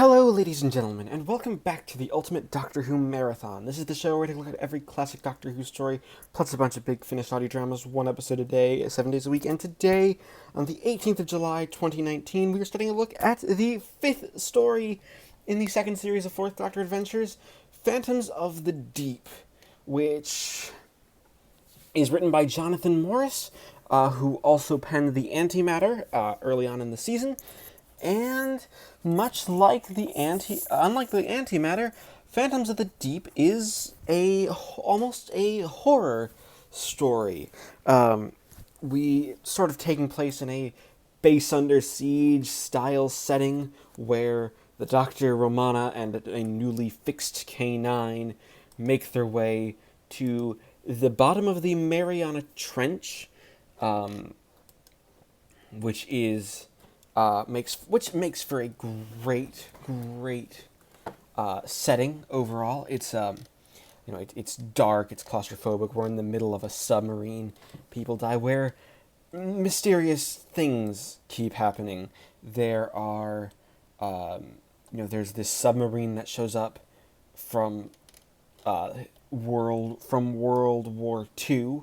Hello, ladies and gentlemen, and welcome back to the Ultimate Doctor Who Marathon. This is the show where we take a look at every classic Doctor Who story, plus a bunch of big finished audio dramas, one episode a day, 7 days a week. And today, on the 18th of July, 2019, we are starting a look at the fifth story in the second series of Fourth Doctor Adventures, Phantoms of the Deep, which is written by Jonathan Morris, who also penned the Antimatter early on in the season. And much like unlike the Antimatter, Phantoms of the Deep is almost a horror story. We sort of taking place in a base under siege style setting where the Doctor, Romana, and a newly fixed K9 make their way to the bottom of the Mariana Trench, which makes for a great setting overall. It's it's dark, it's claustrophobic. We're in the middle of a submarine. People die. Where mysterious things keep happening. There are, there's this submarine that shows up from World War II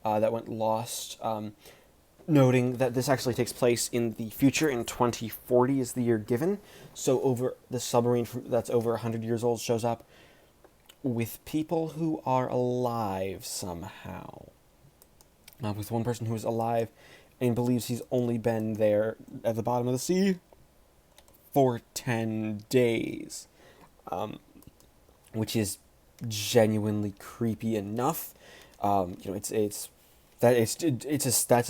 that went lost. Noting that this actually takes place in the future, in 2040 is the year given. So over the submarine that's over 100 years old shows up with people who are alive somehow. With one person who is alive and believes he's only been there at the bottom of the sea for 10 days. Which is genuinely creepy enough. That's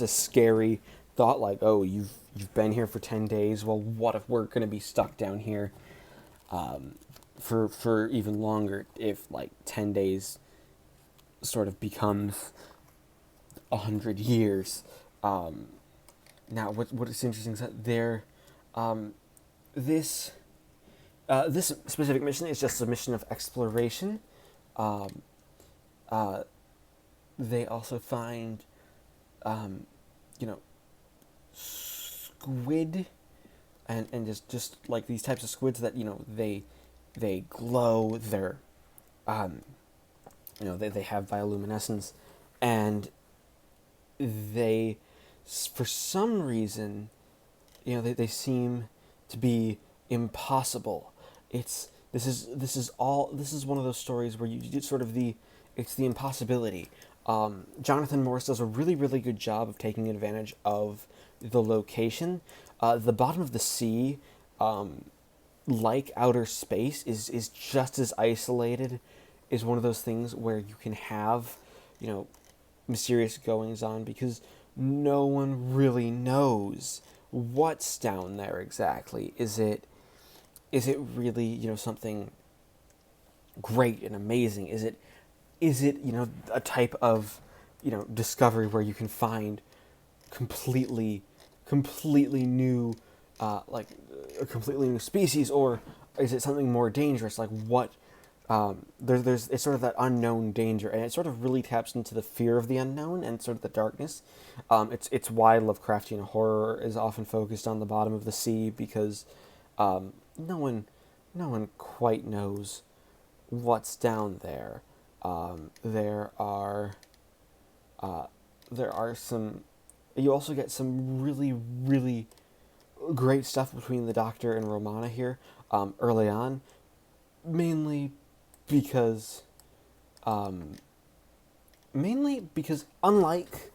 a scary thought. Like, oh, you've been here for 10 days. Well, what if we're gonna be stuck down here for even longer? If like 10 days sort of becomes 100 years. Now, what is interesting is that this specific mission is just a mission of exploration. They also find, squid, and just like these types of squids that they glow. They're, they have bioluminescence, and they, for some reason, they seem to be impossible. This is one of those stories where you get sort of it's the impossibility. Jonathan Morris does a really, really good job of taking advantage of the location. The bottom of the sea, like outer space, is just as isolated. Is one of those things where you can have, mysterious goings on because no one really knows what's down there exactly. Is it really, something great and amazing? Is it a type of, discovery where you can find completely new, like a completely new species, or is it something more dangerous? Like what? There's it's sort of that unknown danger, and it sort of really taps into the fear of the unknown and sort of the darkness. It's why Lovecraftian horror is often focused on the bottom of the sea because no one quite knows what's down there. There are some. You also get some really, really great stuff between the Doctor and Romana here early on, mainly because unlike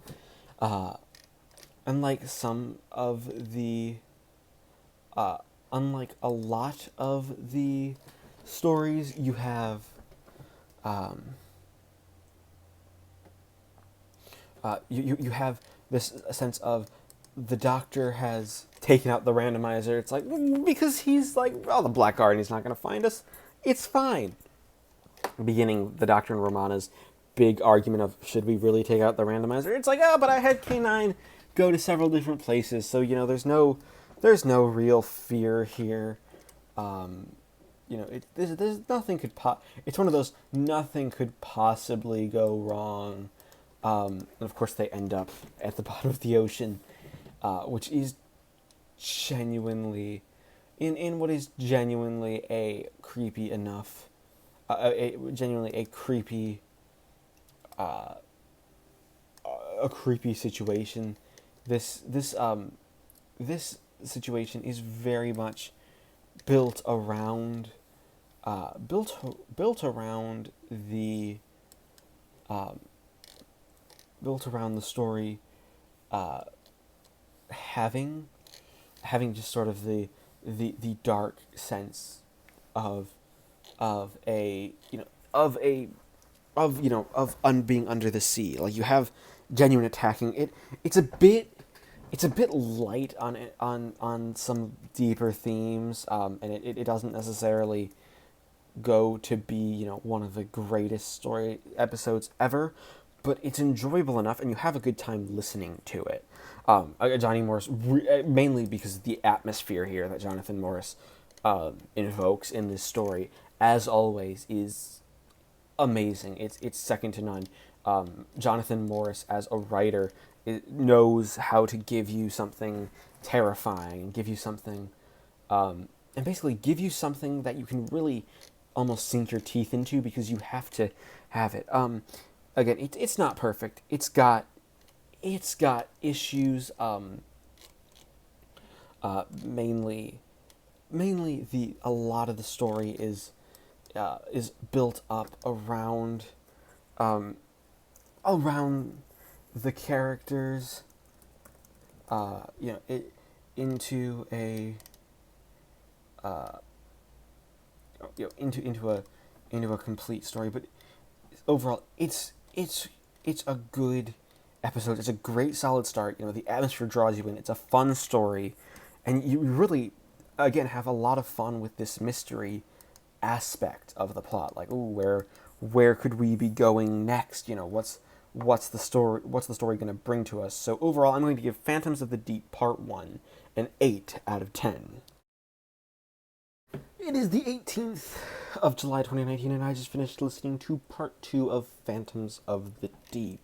some of the unlike a lot of the stories, you have you have this sense of the Doctor has taken out the randomizer. It's like, because he's like, well, the Black Guardian's not going to find us. It's fine. Beginning the Doctor and Romana's big argument of, should we really take out the randomizer? It's like, oh, but I had K9 go to several different places, so, there's no real fear here. There's nothing could it's one of those nothing could possibly go wrong. And of course they end up at the bottom of the ocean, which is genuinely in what is genuinely a creepy enough, genuinely uh, a creepy situation. This situation is very much built around built around the um, built around the story uh, having just sort of the dark sense of a of being under the sea. Like, you have genuine attacking. It's a bit light on on some deeper themes, and it doesn't necessarily go to be, one of the greatest story episodes ever, but it's enjoyable enough, and you have a good time listening to it. Johnny Morris, mainly because of the atmosphere here that Jonathan Morris invokes in this story, as always, is amazing. It's second to none. Jonathan Morris, as a writer, knows how to give you something terrifying, and give you something, and basically give you something that you can really almost sink your teeth into, because you have to have it. Again, it's not perfect. It's got issues. Mainly the a lot of the story is built up um, around the characters. It into a into a complete story, but overall, it's a good episode. It's a great solid start. The atmosphere draws you in. It's a fun story, and you really, again, have a lot of fun with this mystery aspect of the plot. Like, ooh, where could we be going next? What's the story going to bring to us? So overall, I'm going to give Phantoms of the Deep Part 1 an 8 out of 10. It is the 18th of July 2019, and I just finished listening to Part 2 of Phantoms of the Deep.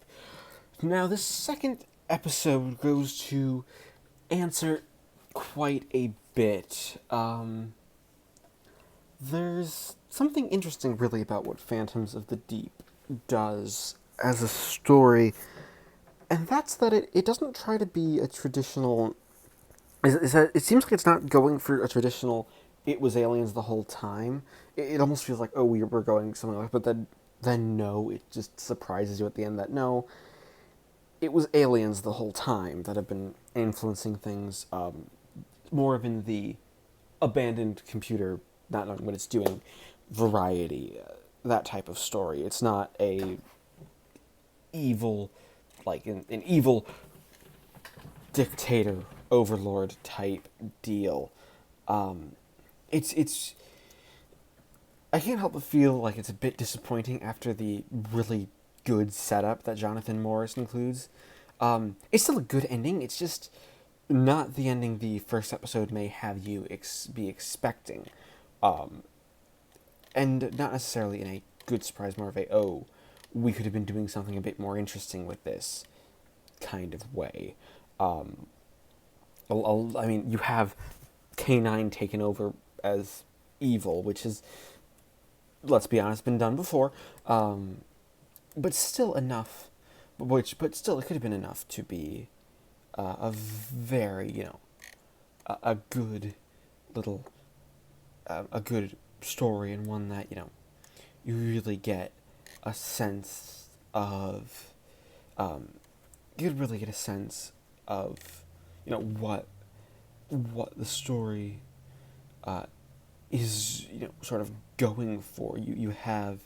Now, this second episode goes to answer quite a bit. There's something interesting, really, about what Phantoms of the Deep does as a story, and that's that it doesn't try to be a traditional... Is that it seems like it's not going for a traditional "it was aliens the whole time." It almost feels like, oh, we're going somewhere else, but then no, it just surprises you at the end that no, it was aliens the whole time that have been influencing things, more of in the abandoned computer not knowing what it's doing variety, that type of story. It's not a evil, like an evil dictator overlord type deal. It's I can't help but feel like it's a bit disappointing after the really good setup that Jonathan Morris includes. It's still a good ending. It's just not the ending the first episode may have you be expecting, and not necessarily in a good surprise. More of a, oh, we could have been doing something a bit more interesting with this kind of way. I mean, you have K9 taken over as evil, which is, let's be honest, been done before, but still enough. But still, it could have been enough to be a very, a good little, a good story, and one that you really get a sense of. You could really get a sense of, what the story is, sort of going for. You have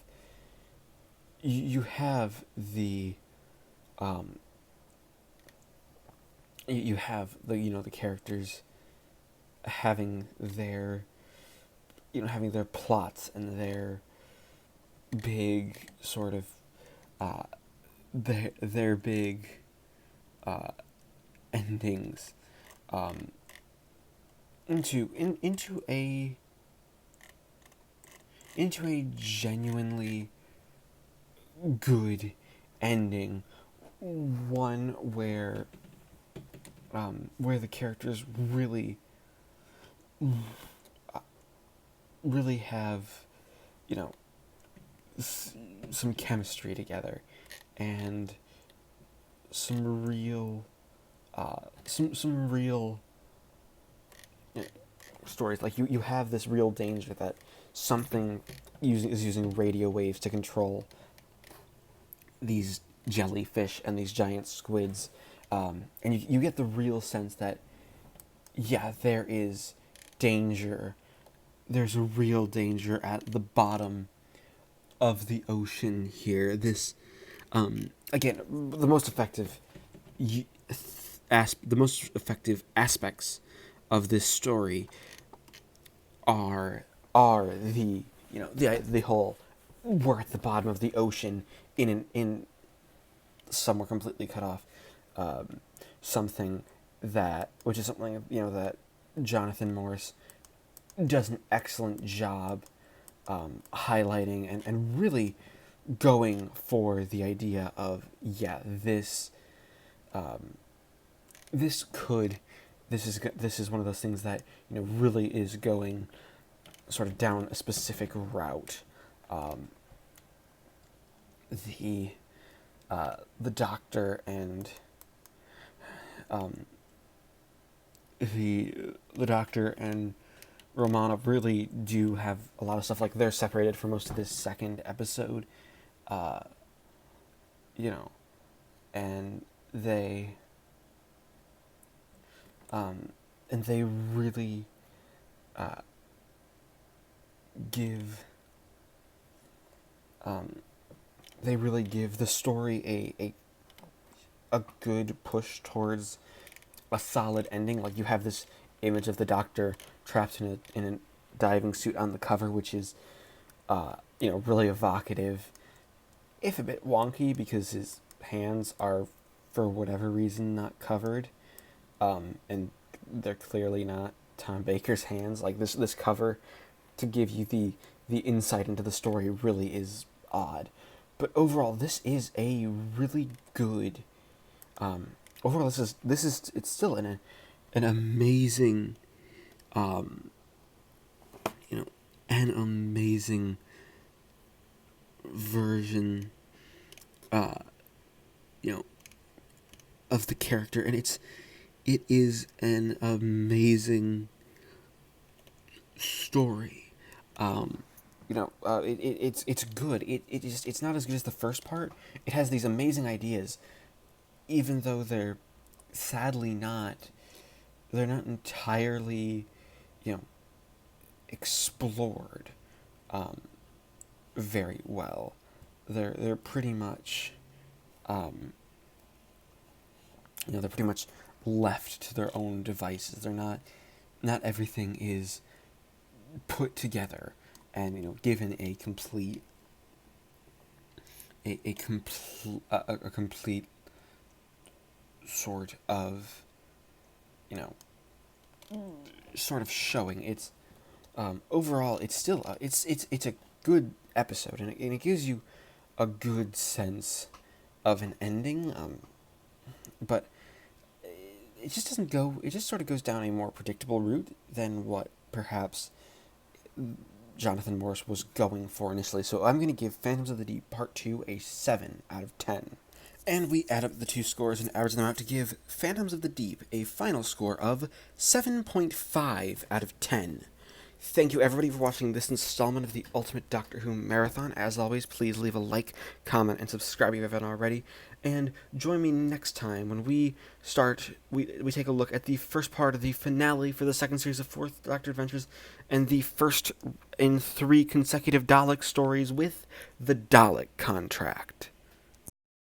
the you have the characters having their plots and their big sort of their big endings, into a genuinely good ending, one where the characters really really have, you know, some chemistry together, and some real, some real stories. Like you have this real danger that something is using radio waves to control these jellyfish and these giant squids, and you get the real sense that yeah, there is danger. There's a real danger at the bottom of the ocean here. This, again, the most effective, the most effective aspects of this story are the the whole we're at the bottom of the ocean in somewhere completely cut off, something that which is something that Jonathan Morris does an excellent job highlighting and really going for the idea of this is one of those things that really is going sort of down a specific route. The doctor and the doctor and Romana really do have a lot of stuff. Like, they're separated for most of this second episode, and they really give the story a good push towards a solid ending. Like, you have this image of the doctor trapped in a diving suit on the cover, which is really evocative, if a bit wonky because his hands are for whatever reason not covered, and they're clearly not Tom Baker's hands. Like, this cover to give you the insight into the story really is odd. But overall, this is a really good. Overall, it's still an amazing, an amazing version, of the character, and it is an amazing story. It's good. It's not as good as the first part. It has these amazing ideas, even though they're sadly not entirely, explored very well. They're pretty much, they're pretty much left to their own devices. They're not everything is put together and given a complete complete sort of sort of showing. It's overall it's still it's a good episode, and it gives you a good sense of an ending, but it just doesn't go. It just sort of goes down a more predictable route than what perhaps Jonathan Morris was going for initially. So I'm going to give Phantoms of the Deep Part 2 a 7 out of 10. And we add up the two scores and average them out to give Phantoms of the Deep a final score of 7.5 out of 10. Thank you, everybody, for watching this installment of the Ultimate Doctor Who Marathon. As always, please leave a like, comment, and subscribe if you haven't already. And join me next time when we take a look at the first part of the finale for the second series of Fourth Doctor Adventures, and the first in 3 consecutive Dalek stories with the Dalek Contract.